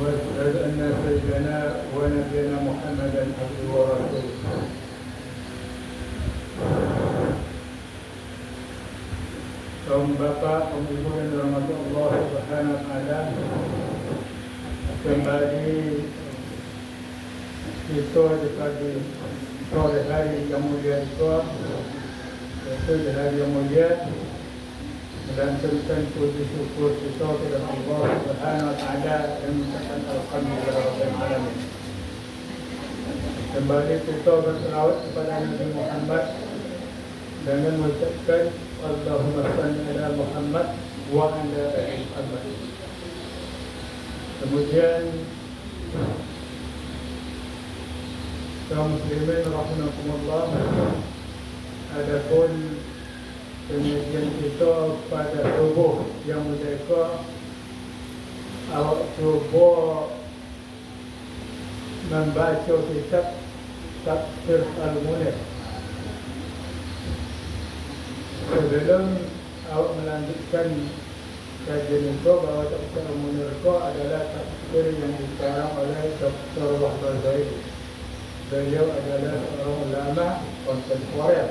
وأشهد أن سيدنا ونبينا محمدا عبده ورسوله. Kaum bapa, kaum ibu yang dirahmati Allah Subhanahu wa taala, kembali kita di pagi sore hari yang mulia itu, yaitu di hari yang mulia, dan tentukan puji syukur kita kepada Allah Subhanahu wa taala yang mengucapkan alhamdulillah rabbil alamin. Kembali kita berselawat kepada Nabi Muhammad dengan mengucapkan Allahumma salli ala Muhammad wa ala ali Muhammad. Kemudian kaum muslimin rahimakumullah, adapun pengajian kita pada subuh yang merdeka, awak cuba membaca kitab Tafsir Al-Munir. Sebelum awak melanjutkan kajian itu, bahawa Tafsir Al-Munir itu adalah tafsir yang dikarang oleh Dr. Wahbah Zaid. Beliau adalah seorang ulama kontemporer,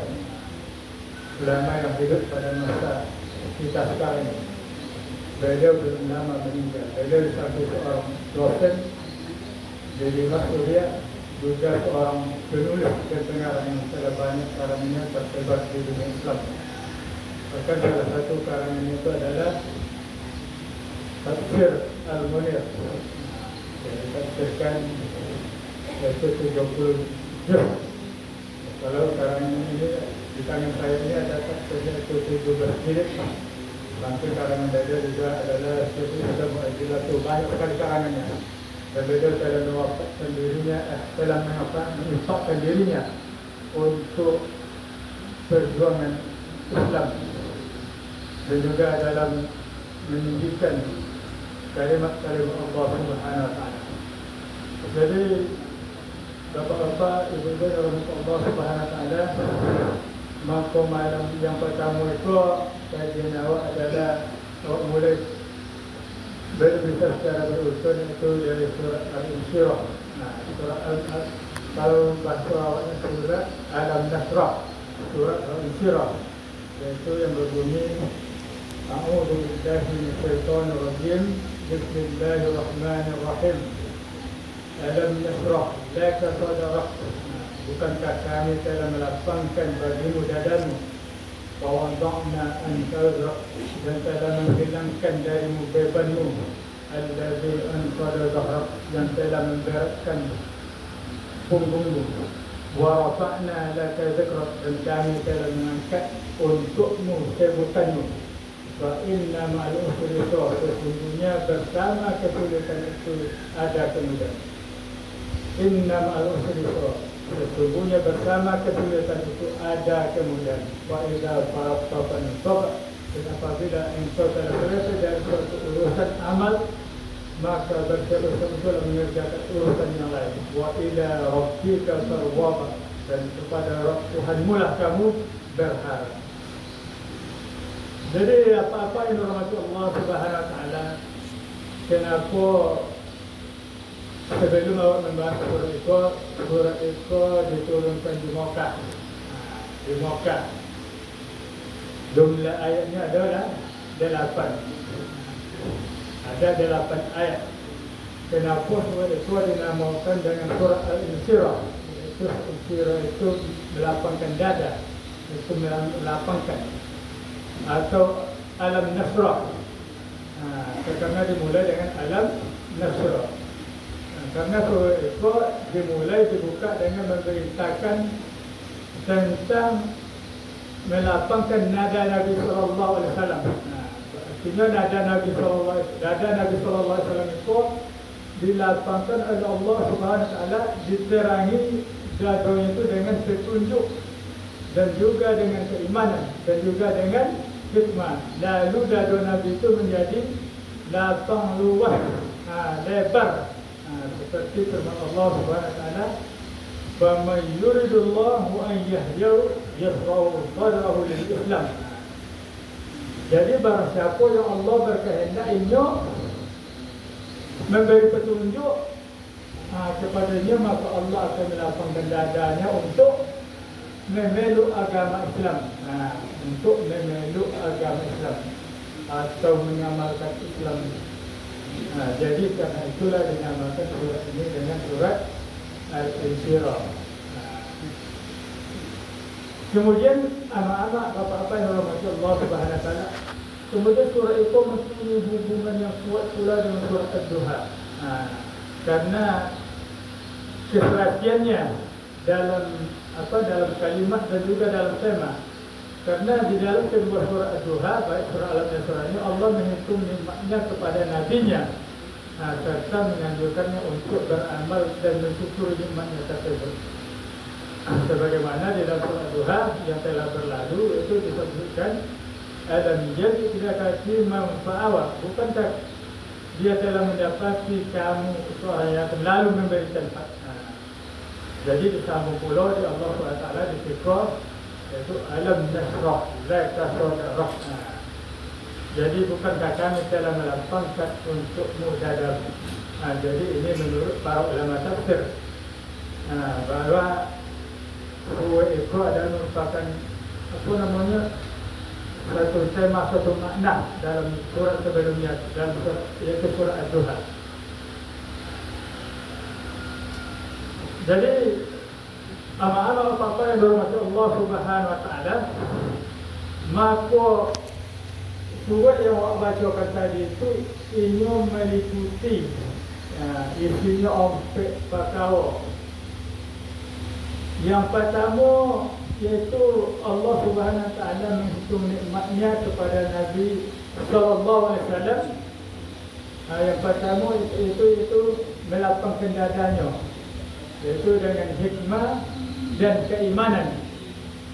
ulama yang hidup pada masa kita sekarang ini. Beliau belum lama meninggal. Beliau satu seorang dosen di Lima Suriah, juga seorang penulis dan pengarang yang telah banyak karangannya tersebar di dunia Islam. Bahkan salah satu karangannya itu adalah Tafsir Al-Munir, yang ditafsirkan yaitu 30 juz. Kalau karangan ini di tangan saya ini ada tafsirnya itu 17 jilid. Nanti karangan dia juga adalah sudah mu'ajilah itu banyak sekali karangannya. Dan beliau telah mewafatkan dirinya, telah menginfakkan dirinya untuk perjuangan Islam dan juga dalam meninggikan kalimat-kalimat Allah Subhanahu wa taala. Jadi bapak-bapak, ibu-ibu dalam Allah Subhanahu wa taala, maka malam yang pertama itu kajian awak adalah awak mulai berbicara secara berusul, itu dari surat Al-Insyirah. Nah, surat kalau bahasa awaknya surat Alam Nasrah, surat Al-Insyirah, yaitu yang berbunyi A'udzu billahi minasyaitonir rajim, Bismillahirrahmanirrahim. Alam nasrah laka sadrak. Bukankah kami telah melapangkan bagimu dadamu, wa wada'na anka wizrak, dan telah menghilangkan darimu bebanmu, allazi anqadha dhahrak, yang telah memberatkan punggungmu, wa rafa'na laka dhikrak, dan kami telah mengangkat untukmu sebutanmu. Fa inna ma'al usri yusra, sesungguhnya bersama kesulitan itu ada kemudahan. Inna ma'al usri yusra, sesungguhnya bersama kesulitan itu ada kemudahan. Wa idza faragta fansab, dan apabila engkau telah selesai dari suatu urusan amal, maka bersiap-siap mengerjakan urusan yang lain. Wa ila rabbika farghab, dan kepada Tuhanmu lah kamu berharap. Jadi apa-apa yang dirahmati Allah Subhanahu wa taala, kenapa sebelum awak membahas surat itu diturunkan di Makkah. Di Makkah. Jumlah ayatnya adalah 8. Ada 8 ayat. Kenapa surat itu dinamakan dengan surat Al-Insyirah? Al-Insyirah itu melapangkan dada, itu melapangkan. Atau Alam Nasrah, karena dimulai dengan Alam Nasrah. Karena surah itu dibuka dengan memberitakan tentang melapangkan nada Nabi Sallallahu Alaihi Wasallam. Artinya nada Nabi Sallallahu Alaihi Wasallam itu dilapangkan oleh Allah Subhanahu Wa Taala, diterangi dadanya itu dengan petunjuk dan juga dengan keimanan dan juga dengan hikmah. Lalu dada Nabi itu menjadi lapang luas, lebar, seperti firman Allah Subhanahu Wa Taala, "Faman yuridullahu an yahdiyahu yashrah sadrahu lil Islam." Jadi barang siapa yang Allah berkehendaknya memberi petunjuk kepadanya, maka Allah akan melapangkan dadanya untuk memeluk agama Islam, untuk memeluk agama Islam atau mengamalkan Islam. Jadi karena itulah dinamakan surat ini dengan surat Al-Insyirah. Kemudian anak-anak, bapak-bapak yang dirahmati Allah Subhanahu wa taala, kemudian surah itu mempunyai hubungan yang kuat pula dengan surat Ad-Duha. Karena keserasiannya dalam dalam kalimat dan juga dalam tema. Karena di dalam kedua surah Ad-Duha, baik surah Alam dan surah ini, Allah menghitung nikmatnya kepada nabinya, serta menganjurkannya untuk beramal dan mensyukuri nikmatnya tersebut. Sebagaimana di dalam surah Ad-Duha yang telah berlalu itu disebutkan, alam jadi tidak kasih manfaat, bukankah dia telah mendapati kamu seorang yang lalu memberi tempat. Jadi disambung pula di Allah SWT di fikir, yaitu alam nasrah, laka sadarah. Jadi bukankah kami telah melapangkan untukmu dadamu. Jadi ini menurut para ulama tafsir, bahwa huwa itu adalah merupakan satu tema, satu makna dalam surat sebelumnya, dalam surat, yaitu surah Ad-Duha. Jadi amal-amal apa yang dirahmati Allah Subhanahu wa taala, maka surat yang awak bacakan tadi itu ini meliputi isinya ompek perkara. Yang pertama yaitu Allah Subhanahu wa taala menghitung nikmatnya kepada Nabi sallallahu alaihi wasallam. Yang pertama itu melapangkan dadanya, yaitu dengan hikmah dan keimanan,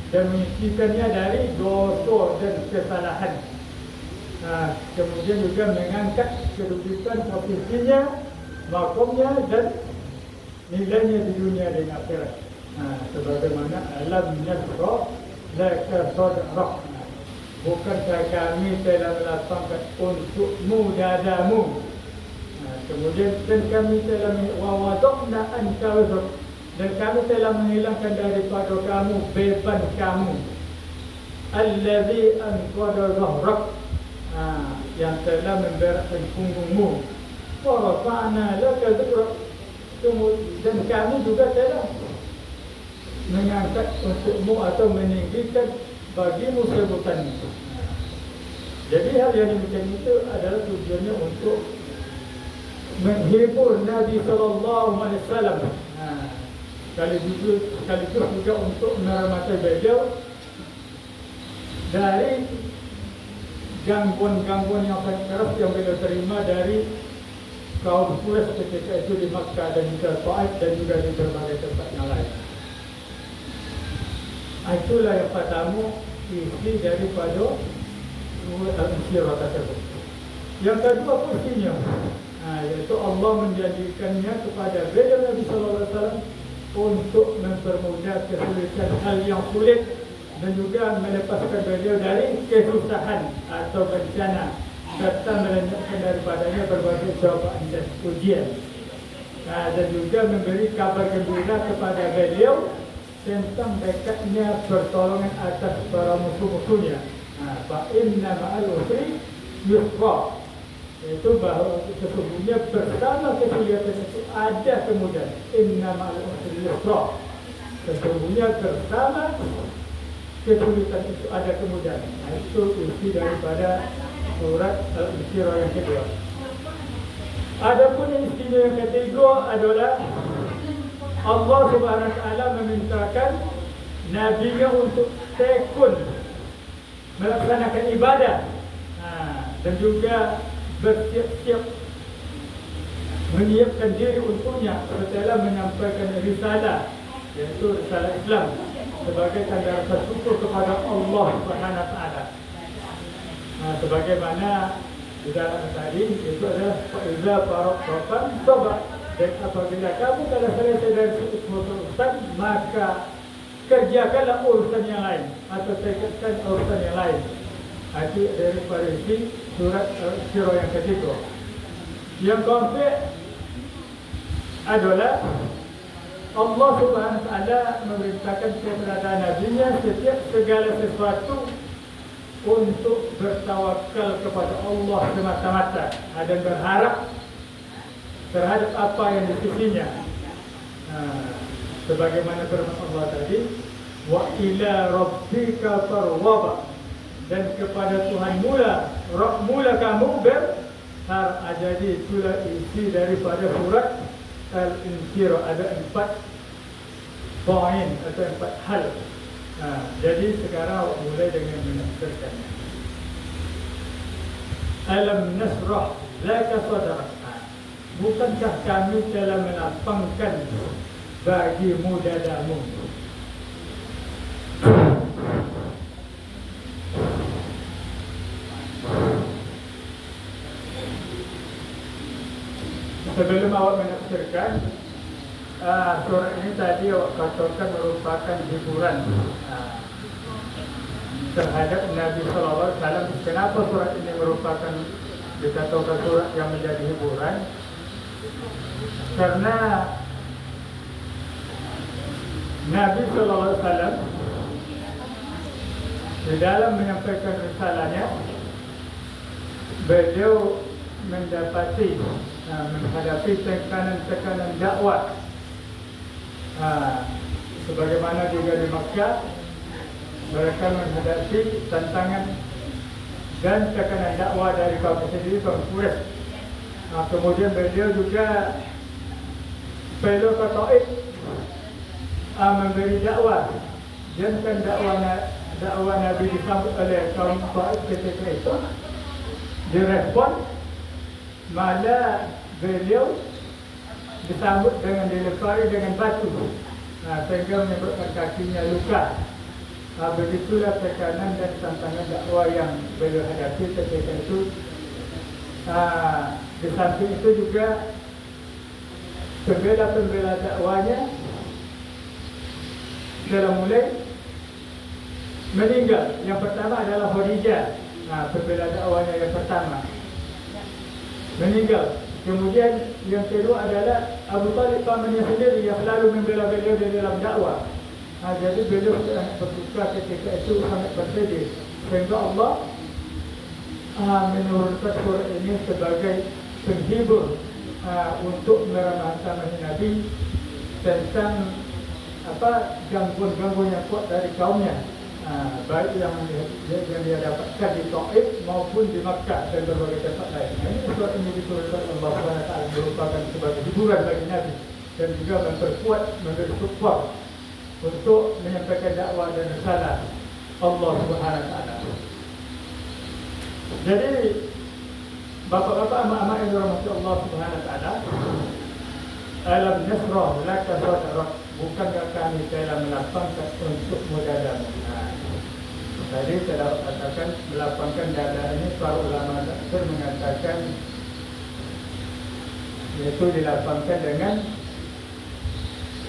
dan menyucikannya dari dosa dan kesalahan. Kemudian juga mengangkat kedudukan posisinya, makomnya dan nilainya di dunia dan akhirat. Sebagaimana alam nasrah laka sadarah, bukankah kami telah melapangkan untukmu dadamu. Kemudian dan kami telah wawadokna anka wizrak, dan kami telah menghilangkan daripada kamu beban kamu, allazi anqadha dhahrak, yang telah memberatkan punggungmu, wa rafa'na laka dhikrak, dan kami juga telah mengangkat untukmu atau meninggikan bagimu sebutanmu. Jadi hal yang demikian itu adalah tujuannya untuk menghibur Nabi sallallahu alaihi wasallam, sekaligus juga untuk menyelamatkan beliau dari gangguan-gangguan yang sangat keras yang beliau terima dari kaum Quraisy ketika itu di Makkah dan juga Taif dan juga di berbagai tempat yang lain. Itulah yang pertama isi daripada Al-Insyirah tersebut. Yang kedua posisinya, yaitu Allah menjadikannya kepada beliau Nabi sallallahu alaihi wasallam untuk mempermudah kesulitan hal yang sulit dan juga melepaskan beliau dari kesusahan atau bencana, serta melenyapkan daripadanya berbagai cobaan dan ujian. Dan juga memberi kabar gembira kepada beliau tentang dekatnya pertolongan atas para musuh-musuhnya. Fa inna ma'al usri yusra, yaitu bahawa sesungguhnya bersama kesulitan itu ada kemudahan. Inna ma'al usri yusra, sesungguhnya bersama kesulitan itu ada kemudahan. Itu isi daripada surat Al-Insyirah yang kedua. Adapun isinya yang ketiga adalah Allah Subhanahu wa taala memintakan nabinya untuk tekun melaksanakan ibadah, dan juga bersiap-siap menyiapkan diri untuknya setelah menyampaikan risalah, yaitu risalah Islam, sebagai tanda rasa syukur kepada Allah Subhanahu wa taala. Sebagaimana di dalam tadi itu adalah iza faraqatan sabah, dan apabila kamu telah selesai dari urusan, maka kerjakanlah urusan yang lain atau tekadkan urusan yang lain. Itu daripada isi surat Al-Insyirah yang ketiga. Yang keempat adalah Allah Subhanahu Wa Taala memerintahkan kepada Nabi-Nya setiap segala sesuatu untuk bertawakal kepada Allah semata-mata dan berharap terhadap apa yang di sisinya. Sebagaimana firman Allah tadi, wa ila rabbika farghab, dan kepada Tuhan mula kamu berharap. Jadi itulah isi daripada surat Al-Insyirah. Ada 4 poin atau 4 hal. Jadi sekarang awak mulai dengan menafsirkan. Alam nasrah laka sadrak. Bukankah kami telah melapangkan bagimu dadamu? Sebelum awak menafsirkan, surat ini tadi awak katakan merupakan hiburan terhadap Nabi Sallallahu Alaihi Wasallam. Kenapa surat ini merupakan dikatakan surat yang menjadi hiburan? Karena Nabi Sallallahu Alaihi Wasallam di dalam menyampaikan risalahnya, beliau mendapati menghadapi tekanan dakwah. Sebagaimana juga di Makkah, mereka menghadapi tantangan dan tekanan dakwah dari kaum sendiri, kaum Quraisy. Kemudian beliau juga perlu ke Taif memberi dakwah. Jangan dakwah Nabi disambut oleh kaum Taif ketika itu direspon, malah beliau disambut dengan dilempari dengan batu, sehingga menyebabkan kakinya luka. Begitulah tekanan dan tantangan dakwah yang beliau hadapi ketika itu. Di samping itu juga pembela dakwahnya telah mulai meninggal. Yang pertama adalah Khadijah, pembela dakwahnya yang pertama meninggal. Kemudian yang kedua adalah Abu Talib pamannya sendiri yang selalu membela beliau di dalam dakwah. Jadi beliau sangat berduka ketika itu, sangat bersedih, sehingga Allah menurunkan surat ini sebagai penghibur untuk meramah-tamahi Nabi tentang gangguan-gangguan yang kuat dari kaumnya, baik yang dia dapatkan di Taif maupun di Makkah dan berbagai tempat lain. Ini surat ini diturunkan Allah SWT merupakan sebagai hiburan bagi Nabi dan juga memperkuat, memberi support untuk menyampaikan dakwah dan risalah Allah SWT. Jadi bapak-bapak, amak-amak yang dirahmati Allah SWT, alam nasrah laka sadrak, bukankah kami telah melapangkan untukmu dadamu? Tadi saya katakan melapangkan dada ini, para ulama tafsir mengatakan yaitu dilapangkan dengan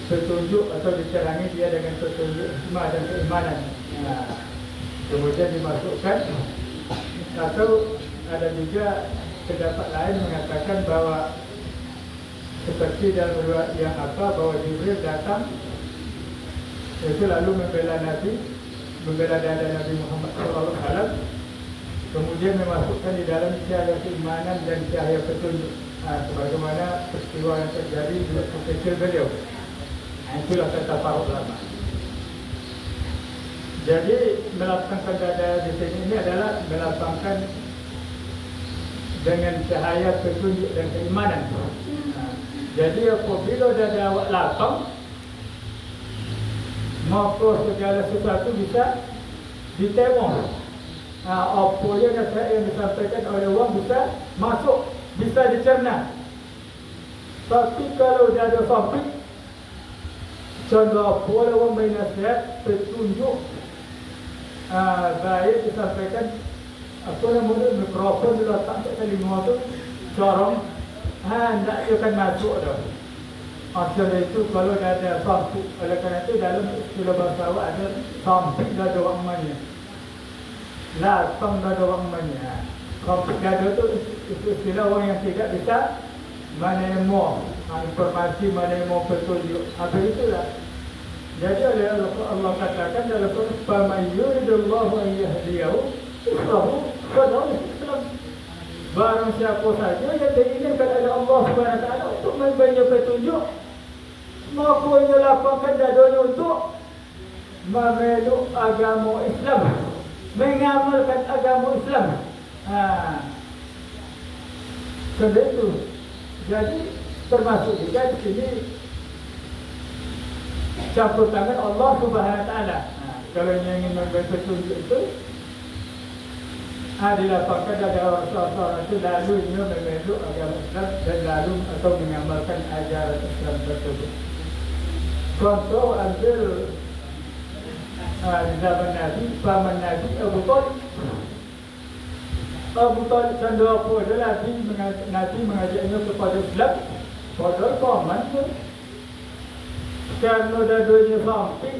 petunjuk atau diterangi dia dengan petunjuk hikmah dan keimanan. Kemudian dimasukkan, atau ada juga pendapat lain mengatakan bahwa seperti dalam riwayat yang bahwa Jibril datang itu lalu membela Nabi, membela dada Nabi Muhammad SAW, kemudian memasukkan di dalam cahaya keimanan dan cahaya petunjuk, sebagaimana peristiwa yang terjadi di waktu kecil beliau. Itulah kata para ulama. Jadi melapangkan dada di sini ini adalah melapangkan dengan cahaya petunjuk dan keimanan. Jadi apabila dada awak lapang, maka segala sesuatu bisa ditengok. Apa yang disampaikan oleh orang bisa masuk, bisa dicerna. Tapi kalau dada sempit, contoh apa orang main nasihat, petunjuk baik disampaikan, mikrofon diletak kat telinga tu, corong, tak akan masuk dah. Maksudnya itu kalau dah ada sampik, oleh kerana itu dalam istilah bahasa awak ada sampik dada orang mana, lapang dada orang mana. Sampik dada tu istilah orang yang tidak bisa menemu informasi, menemu petunjuk. Apa itulah. Jadi Allah katakan dalam Quran, "Faman yuridullahu an yahdiyahu yashrahu sadrahu lil-Islam." Barang siapa saja yang diinginkan oleh Allah Subhanahu Wa Taala untuk memberi petunjuk, maka ia lapangkan dadanya untuk memeluk agama Islam, mengamalkan agama Islam. Sebab itu, jadi termasuk juga di sini campur tangan Allah Subhanahu Wa Taala. Kalau yang ingin memberi petunjuk itu dilapangkan ada orang-orang itu lalu memeluk agama Islam dan lalu atau mengamalkan ajaran Islam tersebut. Contoh ambil di zaman Nabi, paman Nabi Abu Talib. Abu Talib cenderung apa adalah Nabi mengajaknya kepada Islam, padahal paman pun kerana dua-duanya sampai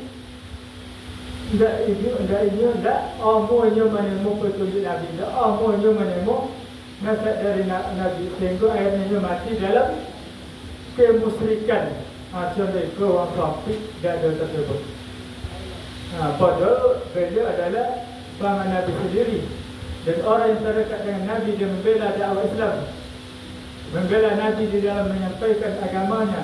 tidak amunya menemu petunjuk Nabi, tidak amunya menemu nasihat dari Nabi, sehingga akhirnya mati dalam kemusyrikan. Contoh itu orang sampai dada tersebut. Padahal beliau adalah paman Nabi sendiri, dan orang yang terdekat dengan Nabi, dia membela dakwah Islam, membela Nabi di dalam menyampaikan agamanya.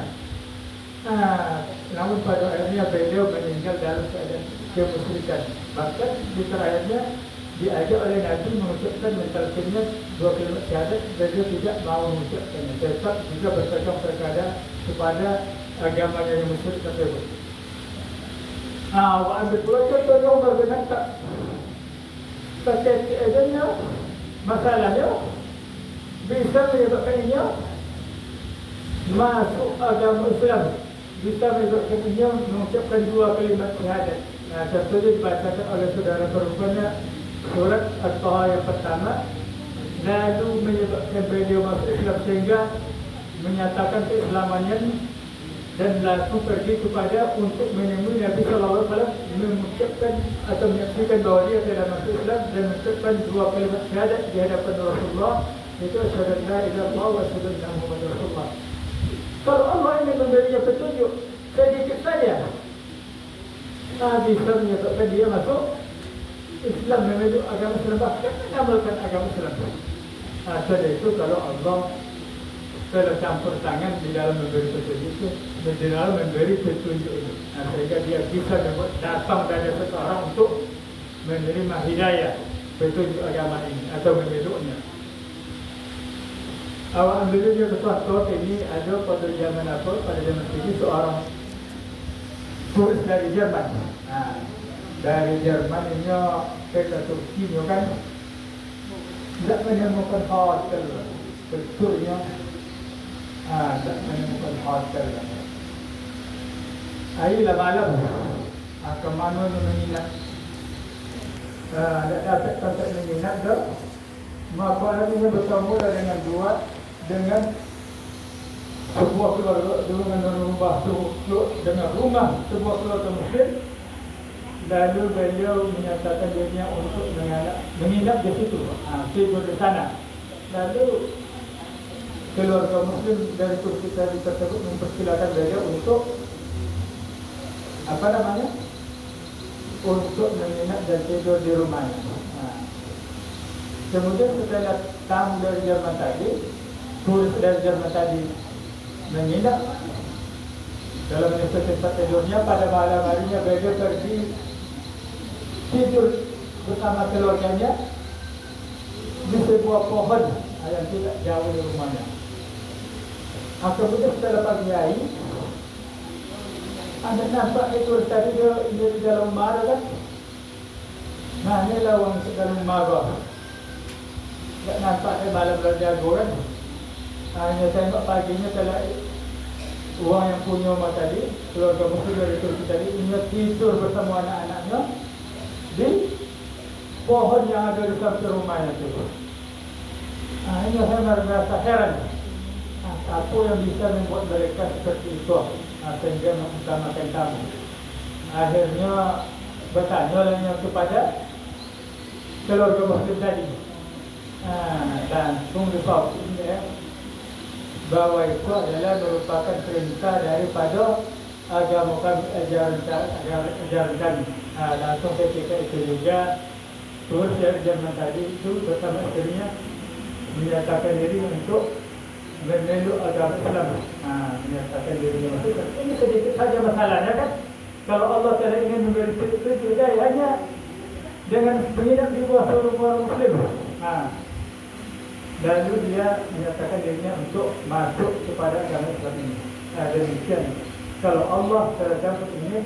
Namun pada akhirnya beliau meninggal dalam keadaan kemusyrikan. Bahkan di terakhirnya diajak oleh Nabi mengucapkan mentalkinnya 2 kalimat syahadat, beliau tidak mau mengucapkannya, tetap juga berpegang kepada agamanya yang musyrik tersebut. Ambil pula contohnya Umar bin Khattab. Adanya masalahnya bisa menyebabkan ia masuk agama Islam, bisa menyebabkan ia mengucapkan 2 kalimat syahadat. Contohnya dibacakan oleh saudara perempuannya surat At-Taha yang pertama, lalu menyebabkan beliau masuk Islam sehingga menyatakan keislamannya dan langsung pergi kepada untuk menemui Nabi Sallallahu Alaihi Wasallam, mengucapkan atau menyaksikan bahawa dia telah masuk Islam dan mengucapkan 2 kalimat syahadat di hadapan Rasulullah, itu asyhadu an la ilaha illallah wa asyhadu anna Muhammadar Rasulullah. Kalau Allah ingin memberinya petunjuk sedikit saja, bisa menyebabkan dia masuk Islam, memeluk agama Islam, bahkan mengamalkan agama Islam. Jadi itu kalau Allah telah campur tangan di dalam memberi petunjuk itu, di dalam memberi petunjuk itu, sehingga dia bisa datang dari seseorang untuk menerima hidayah petunjuk agama ini atau memeluknya. Awak ambil dia contoh ini ada pada zaman apa? Pada zaman ini seorang turis dari Jerman. Dari Jerman ini ke Turki kan tidak menemukan hotel, betulnya. Tak menemukan hotel. Ayolah malam ke mana menginap. Tak dapat tempat menginap dah. Maka nantinya bertemu dengan sebuah keluarga, dengan rumah sebuah keluarga Muslim. Lalu beliau menyatakan dirinya untuk menginap di situ, tidur di sana. Lalu keluarga Muslim dari Turki tersebut mempersilakan beliau untuk untuk menginap dan tidur di rumahnya. Kemudian setelah tamu dari Jerman tadi, turis dari Jerman tadi menginap dalam tempat tidurnya, pada malam harinya beliau pergi tidur bersama keluarganya di sebuah pohon yang tidak jauh dari rumahnya. Kemudian setelah pagi hari, anda nampak itu tadi dia di dalam rumah kan? Inilah orang dalam rumah. Tak nampak malam berjaga kan? Hanya tengok paginya telah orang yang punya rumah tadi, keluarga Muslim dari Turki tadi, dia tidur bersama anak-anaknya di pohon yang ada di samping rumahnya itu. Ini saya merasa heran. Apa yang bisa membuat mereka seperti itu, sehingga mengutamakan tamu. Akhirnya bertanya kepada keluarga Muslim tadi, langsung dikopi ya, bahwa itu adalah merupakan perintah daripada agama kami, ajaran kami. Langsung ketika itu juga turut dari zaman tadi itu bersama istrinya menyatakan diri untuk memeluk agama Islam. Menyatakan diri masuk. Ini sedikit saja masalahnya kan. Kalau Allah Taala ingin memberi hidayah hanya dengan menginap di bawah seluruh orang Muslim. Lalu dia menyatakan dirinya untuk masuk kepada agama Islam ini. Demikian. Kalau Allah Taala ingin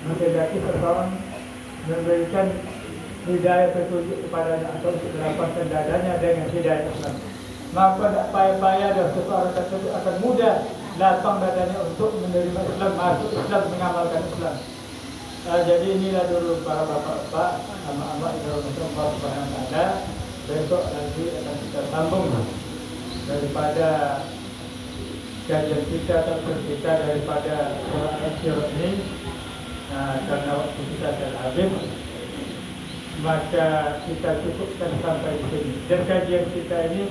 menghendaki seseorang memberikan hidayah petunjuk kepadanya atau untuk melapangkan dadanya dengan hidayah Islam, maka tak payah-payah dan seseorang tersebut akan mudah lapang dadanya untuk menerima Islam, masuk Islam, mengamalkan Islam. Jadi inilah dulu para bapak-bapak, amak-amak yang Allah Subhanahu wa taala. Besok nanti akan kita sambung daripada kajian kita atau kita daripada surah Al-Sirah ini. Karena waktu kita telah habis, maka kita cukupkan sampai di sini. Dan kajian kita ini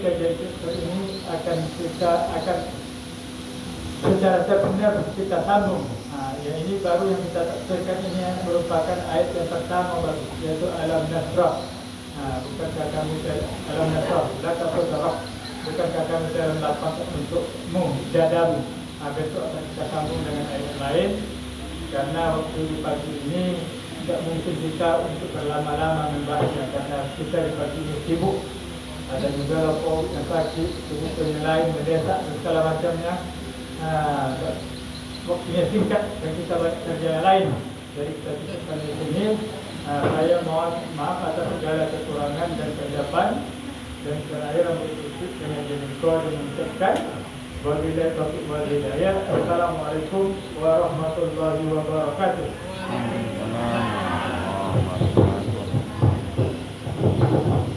akan secara terbenar kita sambung. Yang ini baru yang kita tafsirkan ini merupakan ayat yang pertama baru, yaitu Alam Nasrah. Bukankah kamu Alam Nasrah, la taqdarah. Bukankah kamu dalam lapang untukmu dadamu. Besok akan kita sambung dengan ayat lain. Karena waktu di pagi ini tidak mungkin kita untuk berlama-lama membahasnya, karena kita di pagi ini sibuk. Ada juga lapor yang sakit, sibuk yang lain, mendesak dan segala macamnya. Waktunya singkat dan kita banyak kerja yang lain. Jadi kita cukupkan di sini. Saya mohon maaf atas segala kekurangan dan kesilapan. Dan terakhir berikut dengan demikian mengucapkan wabillahi taufiq wal hidayah. Assalamualaikum warahmatullahi wabarakatuh.